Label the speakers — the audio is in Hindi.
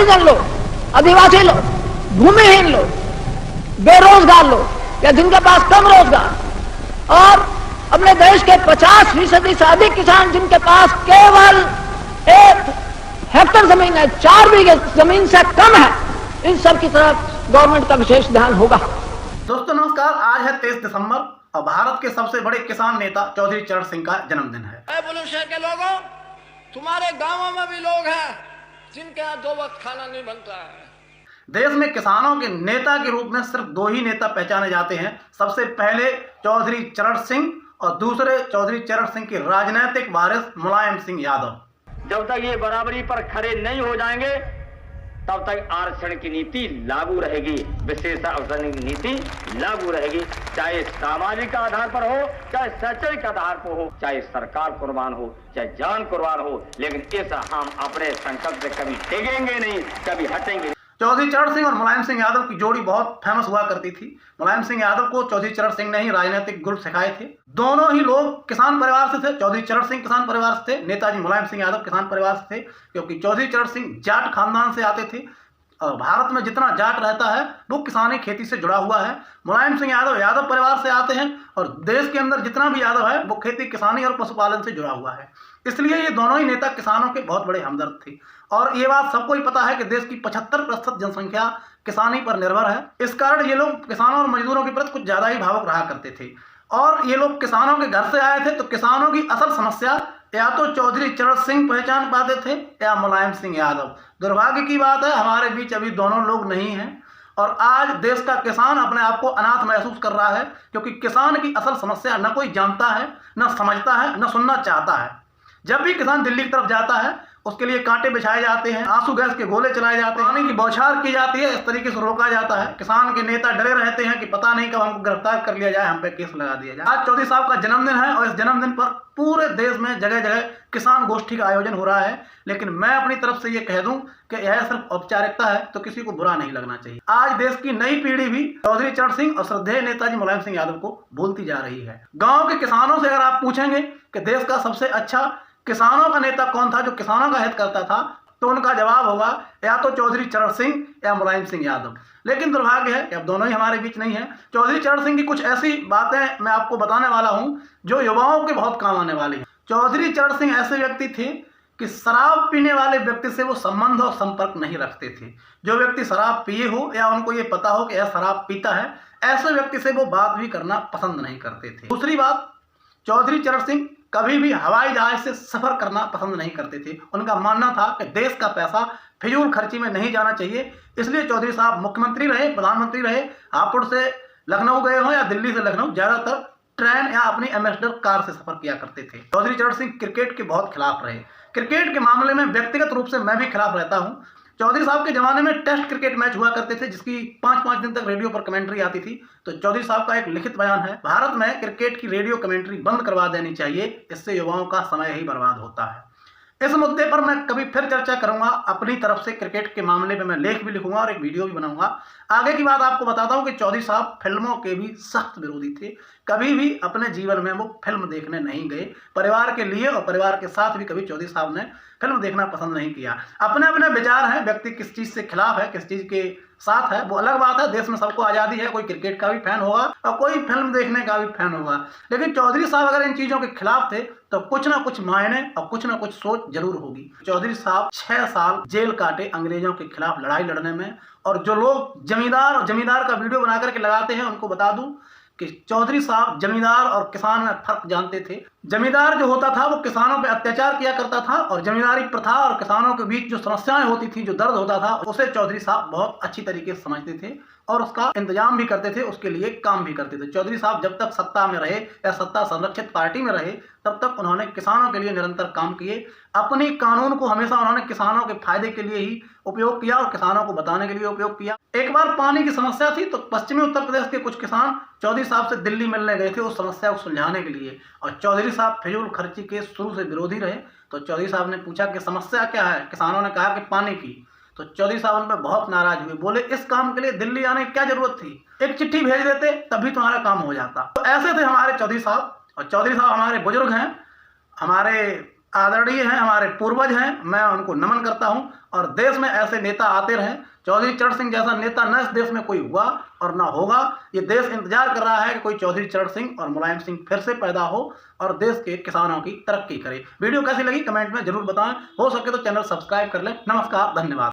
Speaker 1: हरिजन लोग, आदिवासी लोग, भूमिहीन लोग, बेरोजगार लोग या जिनके पास कम रोजगार, और अपने देश के 50% से अधिक किसान जिनके पास केवल 1 हेक्टेयर जमीन है, 4 बीघे जमीन से कम है, इन सब की तरफ गवर्नमेंट का विशेष ध्यान होगा।
Speaker 2: दोस्तों नमस्कार, आज है 23 दिसंबर और भारत के सबसे बड़े किसान नेता चौधरी चरण सिंह का जन्मदिन है।
Speaker 3: बुलंदशहर के लोगों, तुम्हारे गांवों में भी लोग हैं जिनके यहाँ 2 वक्त खाना नहीं बनता है।
Speaker 2: देश में किसानों के नेता के रूप में सिर्फ 2 ही नेता पहचाने जाते हैं। सबसे पहले चौधरी चरण सिंह और दूसरे चौधरी चरण सिंह के राजनीतिक वारिस मुलायम सिंह यादव।
Speaker 4: जब तक ये बराबरी पर खड़े नहीं हो जाएंगे तब तक आरक्षण की नीति लागू रहेगी, विशेष आरक्षण की नीति लागू रहेगी, चाहे सामाजिक आधार पर हो, चाहे शैक्षणिक आधार पर हो, चाहे सरकार कुर्बान हो, चाहे जान कुर्बान हो, लेकिन इस हम अपने संकल्प से कभी टेकेंगे नहीं, कभी हटेंगे नहीं।
Speaker 2: चौधरी चरण सिंह और मुलायम सिंह यादव की जोड़ी बहुत फेमस हुआ करती थी। मुलायम सिंह यादव को चौधरी चरण सिंह ने ही राजनीतिक गुर सिखाए थे। दोनों ही लोग किसान परिवार से थे। चौधरी चरण सिंह किसान परिवार से थे, नेताजी मुलायम सिंह यादव किसान परिवार से थे, क्योंकि चौधरी चरण सिंह जाट खानदान से आते थे और भारत में जितना जाट रहता है वो किसानी खेती से जुड़ा हुआ है। मुलायम सिंह यादव यादव परिवार से आते हैं और देश के अंदर जितना भी यादव है वो खेती किसानी और पशुपालन से जुड़ा हुआ है। इसलिए ये दोनों ही नेता किसानों के बहुत बड़े हमदर्द थे और ये बात सबको ही पता है कि देश की 75% जनसंख्या किसानी पर निर्भर है। इस कारण ये लोग किसानों और मजदूरों के प्रति कुछ ज्यादा ही भावुक रहा करते थे और ये लोग किसानों के घर से आए थे, तो किसानों की असल समस्या या तो चौधरी चरण सिंह पहचान पाते थे या मुलायम सिंह यादव। दुर्भाग्य की बात है हमारे बीच अभी दोनों लोग नहीं हैं और आज देश का किसान अपने आप को अनाथ महसूस कर रहा है, क्योंकि किसान की असल समस्या न कोई जानता है, न समझता है, न सुनना चाहता है। जब भी किसान दिल्ली की तरफ जाता है उसके लिए कांटे बिछाए जाते हैं, आंसू गैस के गोले चलाए जाते हैं, पानी की बौछार की जाती है, इस तरीके से रोका जाता है। किसान के नेता डरे रहते हैं कि पता नहीं कब हमको गिरफ्तार कर लिया जाए, हम पे केस लगा दिया जाए। आज चौधरी साहब का जन्मदिन है और इस जन्मदिन पर पूरे देश में जगह जगह किसान गोष्ठी का आयोजन हो रहा है, लेकिन मैं अपनी तरफ से ये कह दूं कि यह सिर्फ औपचारिकता है, तो किसी को बुरा नहीं लगना चाहिए। आज देश की नई पीढ़ी भी चौधरी चरण सिंह और श्रद्धेय नेताजी मुलायम सिंह यादव को भूलती जा रही है। गाँव के किसानों से अगर आप पूछेंगे कि देश का सबसे अच्छा किसानों का नेता कौन था जो किसानों का हित करता था, तो उनका जवाब होगा या तो चौधरी चरण सिंह या मुलायम सिंह यादव। लेकिन दुर्भाग्य है कि अब दोनों ही हमारे बीच नहीं है। चौधरी चरण सिंह की कुछ ऐसी बातें मैं आपको बताने वाला हूं जो युवाओं के बहुत काम आने वाली है। चौधरी चरण सिंह ऐसे व्यक्ति थे कि शराब पीने वाले व्यक्ति से वो संबंध और संपर्क नहीं रखते थे। जो व्यक्ति शराब पिए हो या उनको ये पता हो कि यह शराब पीता है, ऐसे व्यक्ति से वो बात भी करना पसंद नहीं करते थे। दूसरी बात, चौधरी चरण सिंह कभी भी हवाई जहाज से सफर करना पसंद नहीं करते थे। उनका मानना था कि देश का पैसा फिजूल खर्ची में नहीं जाना चाहिए, इसलिए चौधरी साहब मुख्यमंत्री रहे, प्रधानमंत्री रहे, हापुड़ से लखनऊ गए हों या दिल्ली से लखनऊ, ज्यादातर ट्रेन या अपनी एम्बेसडर कार से सफर किया करते थे। चौधरी चरण सिंह क्रिकेट के बहुत खिलाफ रहे। क्रिकेट के मामले में व्यक्तिगत रूप से मैं भी खिलाफ रहता हूँ। चौधरी साहब के जमाने में टेस्ट क्रिकेट मैच हुआ करते थे जिसकी 5-5 दिन तक रेडियो पर कमेंट्री आती थी। तो चौधरी साहब का एक लिखित बयान है, भारत में क्रिकेट की रेडियो कमेंट्री बंद करवा देनी चाहिए, इससे युवाओं का समय ही बर्बाद होता है। इस मुद्दे पर मैं कभी फिर चर्चा करूंगा। अपनी तरफ से क्रिकेट के मामले में मैं लेख भी लिखूंगा और एक वीडियो भी बनाऊंगा। आगे की बात आपको बताता हूं कि चौधरी साहब फिल्मों के भी सख्त विरोधी थे। कभी भी अपने जीवन में वो फिल्म देखने नहीं गए। परिवार के लिए और परिवार के साथ भी कभी चौधरी साहब ने फिल्म देखना पसंद नहीं किया। अपने अपने विचार हैं, व्यक्ति किस चीज से खिलाफ है, किस चीज के साथ है, वो अलग बात है। देश में सबको आज़ादी है, कोई क्रिकेट का भी फैन होगा और कोई फिल्म देखने का भी फैन होगा। लेकिन चौधरी साहब अगर इन चीज़ों के खिलाफ थे तो कुछ ना कुछ मायने और कुछ ना कुछ सोच जरूर होगी। चौधरी साहब 6 साल जेल काटे अंग्रेजों के खिलाफ लड़ाई लड़ने में। और जो लोग जमींदार का वीडियो बना करके लगाते हैं उनको बता दूं कि चौधरी साहब जमींदार और किसान में फर्क जानते थे। जमींदार जो होता था वो किसानों पे अत्याचार किया करता था और जमींदारी प्रथा और किसानों के बीच जो समस्याएं होती थी, जो दर्द होता था, उसे चौधरी साहब बहुत अच्छी तरीके से समझते थे और उसका इंतजाम भी करते थे, उसके लिए काम भी करते थे। चौधरी साहब जब तक सत्ता में रहे या सत्ता संरक्षित पार्टी में रहे तब तक उन्होंने किसानों के लिए निरंतर काम किए। अपनी कानून को हमेशा उन्होंने किसानों के फायदे के लिए ही उपयोग किया और किसानों को बताने के लिए उपयोग किया। एक बार पानी की समस्या थी तो पश्चिमी उत्तर प्रदेश के कुछ किसान चौधरी साहब से दिल्ली मिलने गए थे उस समस्या को सुलझाने के लिए, और चौधरी साहब फिजूल खर्ची के शुरू से विरोधी रहे। तो चौधरी साहब ने पूछा कि समस्या क्या है, किसानों ने कहा कि पानी की। तो चौधरी साहब उन पर बहुत नाराज हुए, बोले इस काम के लिए दिल्ली आने की क्या जरूरत थी, एक चिट्ठी भेज देते तभी तुम्हारा काम हो जाता। तो ऐसे थे हमारे चौधरी साहब। और चौधरी साहब हमारे बुजुर्ग हैं, हमारे आदरणीय हैं, हमारे पूर्वज हैं, मैं उनको नमन करता हूं। और देश में ऐसे नेता आते रहें। चौधरी चरण सिंह जैसा नेता न इस देश में कोई हुआ और ना होगा। ये देश इंतजार कर रहा है कि कोई चौधरी चरण सिंह और मुलायम सिंह फिर से पैदा हो और देश के किसानों की तरक्की करे। वीडियो कैसी लगी कमेंट में जरूर बताएं। हो सके तो चैनल सब्सक्राइब कर लें। नमस्कार, धन्यवाद।